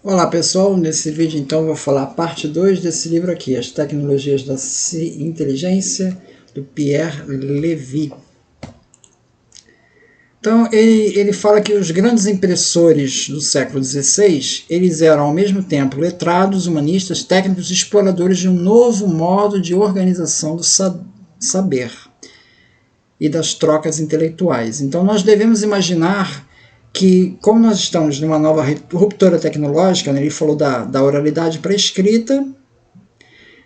Olá pessoal, nesse vídeo então vou falar a parte 2 desse livro aqui, As Tecnologias da Inteligência, do Pierre Levy. Então ele fala que os grandes impressores do século XVI, eles eram ao mesmo tempo letrados, humanistas, técnicos e exploradores de um novo modo de organização do saber e das trocas intelectuais. Então nós devemos imaginar que, como nós estamos numa nova ruptura tecnológica, né, ele falou da oralidade para a escrita,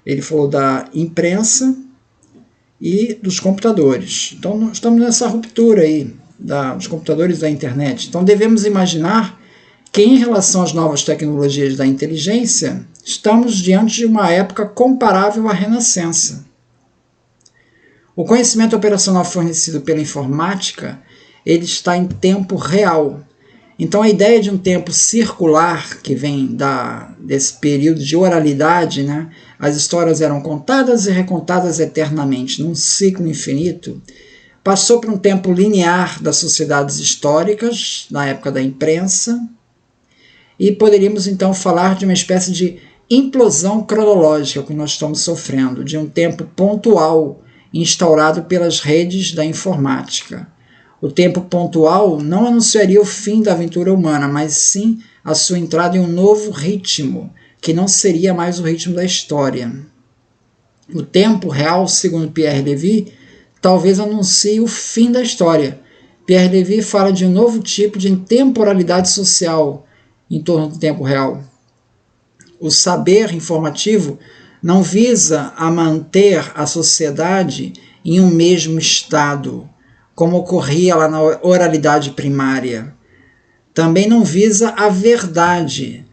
ele falou da imprensa e dos computadores. Então nós estamos nessa ruptura aí dos computadores e da internet. Então devemos imaginar que, em relação às novas tecnologias da inteligência, estamos diante de uma época comparável à Renascença. O conhecimento operacional fornecido pela informática, ele está em tempo real. Então a ideia de um tempo circular, que vem desse período de oralidade, né? As histórias eram contadas e recontadas eternamente, num ciclo infinito, passou para um tempo linear das sociedades históricas, na época da imprensa, e poderíamos então falar de uma espécie de implosão cronológica que nós estamos sofrendo, de um tempo pontual instaurado pelas redes da informática. O tempo pontual não anunciaria o fim da aventura humana, mas sim a sua entrada em um novo ritmo, que não seria mais o ritmo da história. O tempo real, segundo Pierre Levy, talvez anuncie o fim da história. Pierre Levy fala de um novo tipo de intemporalidade social em torno do tempo real. O saber informativo não visa a manter a sociedade em um mesmo estado, como ocorria lá na oralidade primária. Também não visa a verdade,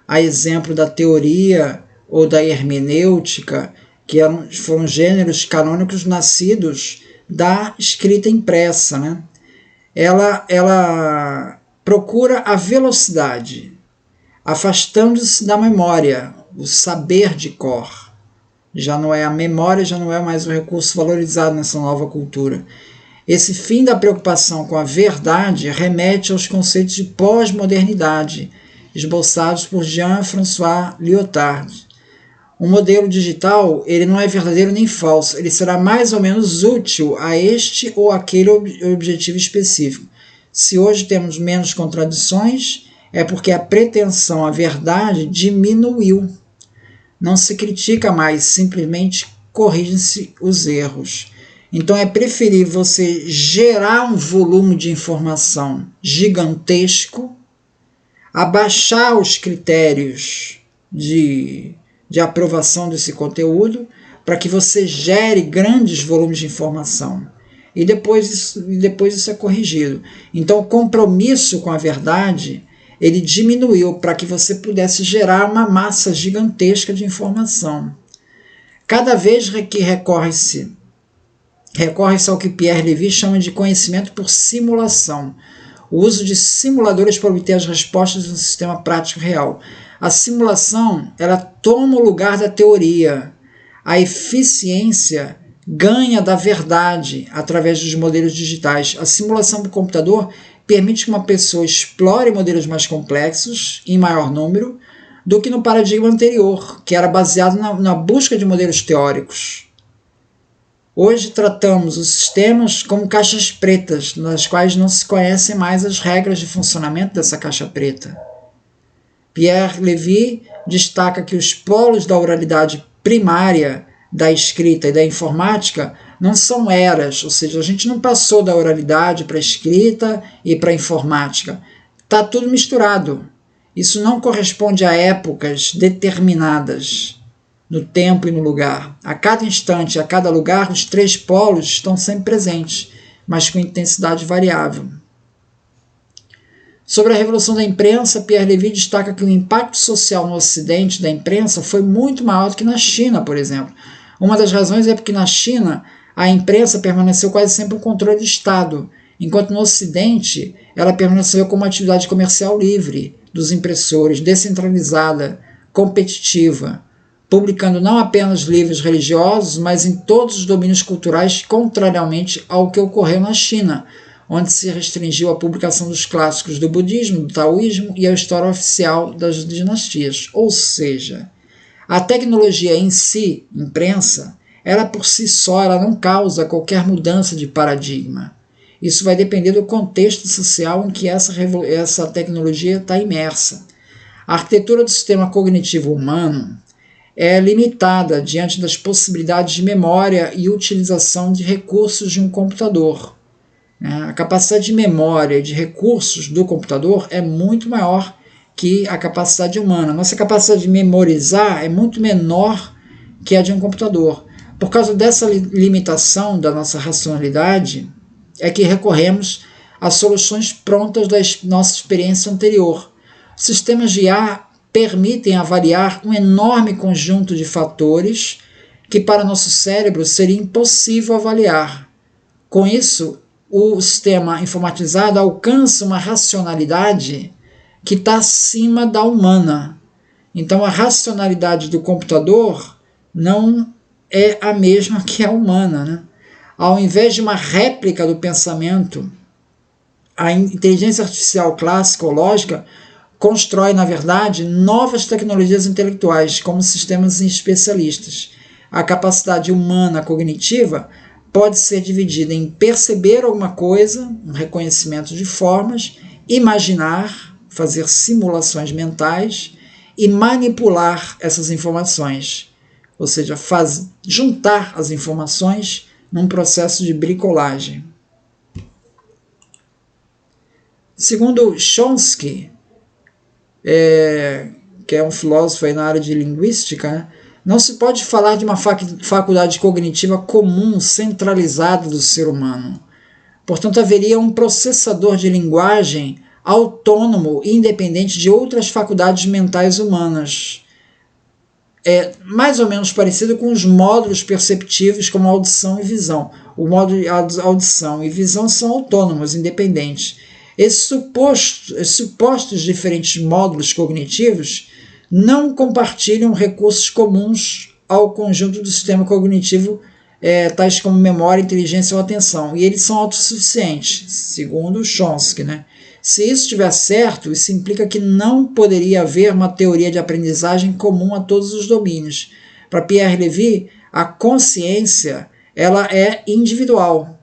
a exemplo da teoria ou da hermenêutica, que foram gêneros canônicos nascidos da escrita impressa, né? Ela procura a velocidade, afastando-se da memória, o saber de cor. Já não é a memória, já não é mais o recurso valorizado nessa nova cultura. Esse fim da preocupação com a verdade remete aos conceitos de pós-modernidade, esboçados por Jean-François Lyotard. Um modelo digital, ele não é verdadeiro nem falso, ele será mais ou menos útil a este ou aquele objetivo específico. Se hoje temos menos contradições, é porque a pretensão à verdade diminuiu. Não se critica mais, simplesmente corrigem-se os erros. Então é preferível você gerar um volume de informação gigantesco, abaixar os critérios de aprovação desse conteúdo, para que você gere grandes volumes de informação. E depois isso é corrigido. Então o compromisso com a verdade, ele diminuiu para que você pudesse gerar uma massa gigantesca de informação. Cada vez que recorre-se ao que Pierre Levy chama de conhecimento por simulação, o uso de simuladores para obter as respostas de um sistema prático real. A simulação, ela toma o lugar da teoria. A eficiência ganha da verdade através dos modelos digitais. A simulação do computador permite que uma pessoa explore modelos mais complexos, em maior número, do que no paradigma anterior, que era baseado na busca de modelos teóricos. Hoje tratamos os sistemas como caixas pretas, nas quais não se conhecem mais as regras de funcionamento dessa caixa preta. Pierre Levy destaca que os polos da oralidade primária, da escrita e da informática não são eras, ou seja, a gente não passou da oralidade para a escrita e para a informática. Está tudo misturado. Isso não corresponde a épocas determinadas no tempo e no lugar. A cada instante, a cada lugar, os três polos estão sempre presentes, mas com intensidade variável. Sobre a revolução da imprensa, Pierre Levy destaca que o impacto social no Ocidente da imprensa foi muito maior do que na China, por exemplo. Uma das razões é porque na China a imprensa permaneceu quase sempre um controle de Estado, enquanto no Ocidente ela permaneceu como uma atividade comercial livre dos impressores, descentralizada, competitiva, publicando não apenas livros religiosos, mas em todos os domínios culturais, contrariamente ao que ocorreu na China, onde se restringiu a publicação dos clássicos do budismo, do taoísmo e a história oficial das dinastias. Ou seja, a tecnologia em si, imprensa, ela por si só ela não causa qualquer mudança de paradigma. Isso vai depender do contexto social em que essa tecnologia está imersa. A arquitetura do sistema cognitivo humano é limitada diante das possibilidades de memória e utilização de recursos de um computador. A capacidade de memória e de recursos do computador é muito maior que a capacidade humana. Nossa capacidade de memorizar é muito menor que a de um computador. Por causa dessa limitação da nossa racionalidade, é que recorremos a soluções prontas da nossa experiência anterior. Os sistemas de IA permitem avaliar um enorme conjunto de fatores que para nosso cérebro seria impossível avaliar. Com isso, o sistema informatizado alcança uma racionalidade que está acima da humana. Então, a racionalidade do computador não é a mesma que a humana, né? Ao invés de uma réplica do pensamento, a inteligência artificial clássica ou lógica constrói, na verdade, novas tecnologias intelectuais, como sistemas especialistas. A capacidade humana cognitiva pode ser dividida em perceber alguma coisa, um reconhecimento de formas, imaginar, fazer simulações mentais e manipular essas informações, ou seja, juntar as informações num processo de bricolagem. Segundo Chomsky, que é um filósofo aí na área de linguística, né, não se pode falar de uma faculdade cognitiva comum, centralizada do ser humano. Portanto, haveria um processador de linguagem autônomo e independente de outras faculdades mentais humanas. É mais ou menos parecido com os módulos perceptivos como audição e visão. O módulo de audição e visão são autônomos, independentes. Esses supostos diferentes módulos cognitivos não compartilham recursos comuns ao conjunto do sistema cognitivo, tais como memória, inteligência ou atenção, e eles são autossuficientes, segundo Chomsky, né? Se isso estiver certo, isso implica que não poderia haver uma teoria de aprendizagem comum a todos os domínios. Para Pierre Levy, a consciência ela é individual,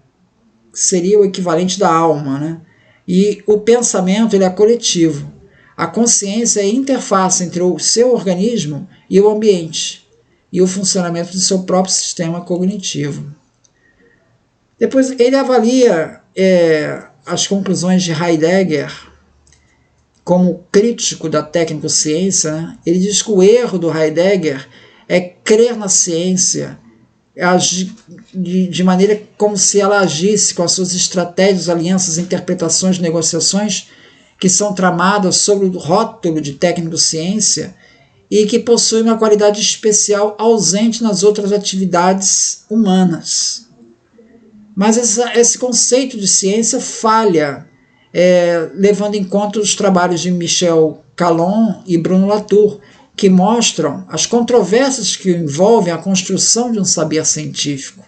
seria o equivalente da alma, né? E o pensamento ele é coletivo. A consciência é a interface entre o seu organismo e o ambiente, e o funcionamento do seu próprio sistema cognitivo. Depois ele avalia as conclusões de Heidegger como crítico da tecnicociência, né? Ele diz que o erro do Heidegger é crer na ciência de maneira como se ela agisse com as suas estratégias, alianças, interpretações, negociações que são tramadas sob o rótulo de tecnicociência e que possuem uma qualidade especial ausente nas outras atividades humanas. Mas esse conceito de ciência falha, levando em conta os trabalhos de Michel Calon e Bruno Latour, que mostram as controvérsias que envolvem a construção de um saber científico.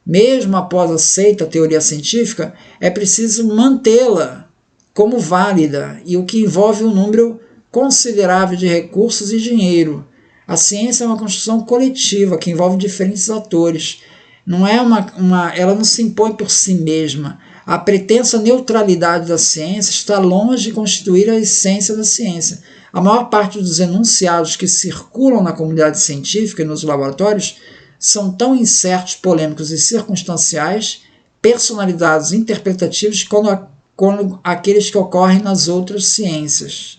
Mesmo após aceita a teoria científica, é preciso mantê-la como válida, e o que envolve um número considerável de recursos e dinheiro. A ciência é uma construção coletiva que envolve diferentes atores. Não é ela não se impõe por si mesma. A pretensa neutralidade da ciência está longe de constituir a essência da ciência. A maior parte dos enunciados que circulam na comunidade científica e nos laboratórios são tão incertos, polêmicos e circunstanciais, personalizados e interpretativos quando aqueles que ocorrem nas outras ciências.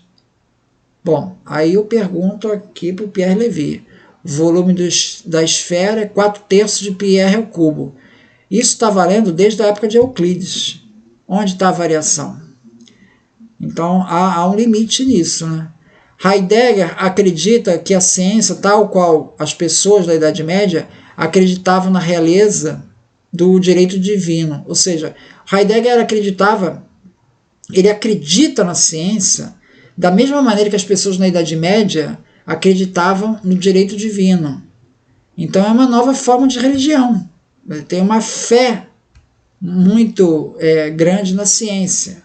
Bom, aí eu pergunto aqui para o Pierre Levy. O volume da esfera é 4/3 de πr ao cubo. Isso está valendo desde a época de Euclides. Onde está a variação? Então há um limite nisso, né? Heidegger acredita que a ciência, tal qual as pessoas da Idade Média acreditavam na realeza do direito divino. Ou seja, Heidegger ele acredita na ciência da mesma maneira que as pessoas na Idade Média acreditavam no direito divino. Então é uma nova forma de religião. Ele tem uma fé muito grande na ciência.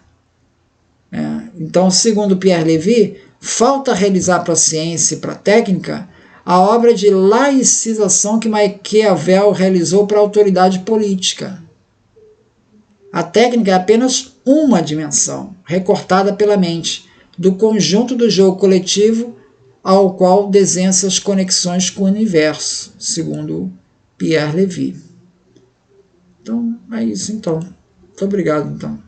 Então, segundo Pierre Levy, falta realizar para a ciência e para a técnica a obra de laicização que Maquiavel realizou para a autoridade política. A técnica é apenas uma dimensão, recortada pela mente, do conjunto do jogo coletivo ao qual desenha suas conexões com o universo, segundo Pierre Levy. Então, é isso então. Muito obrigado então.